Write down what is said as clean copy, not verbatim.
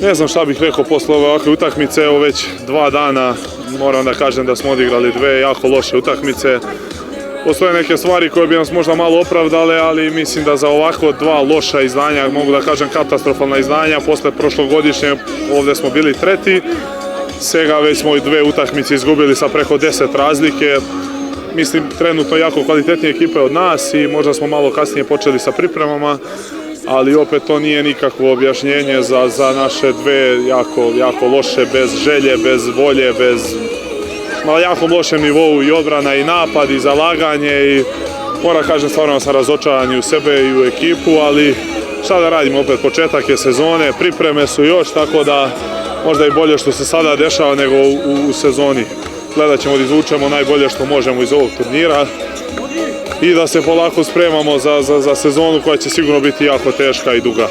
Ne znam šta bih rekao posle ovakve utakmice, evo već 2 dana moram da kažem da smo odigrali 2 jako loše utakmice. Postoje neke stvari koje bi nas možda malo opravdale, ali mislim da za ovako 2 loša izdanja, mogu da kažem katastrofalna izdanja, posle prošlogodišnje ovdje smo bili 3. Svega već smo i 2 utakmice izgubili sa preko 10 razlike. Mislim, trenutno jako kvalitetnije ekipe od nas i možda smo malo kasnije počeli sa pripremama, ali opet to nije nikakvo objašnjenje za naše 2 jako loše, bez želje, bez volje, na jako lošem nivou i odbrana i napad i zalaganje i moram kažem stvarno sam razočaran i u sebe i u ekipu, ali šta da radimo, opet početak je sezone, pripreme su još, tako da možda i bolje što se sada dešava nego u sezoni. Gledat ćemo da izvučemo najbolje što možemo iz ovog turnira i da se polako spremamo za sezonu koja će sigurno biti jako teška i duga.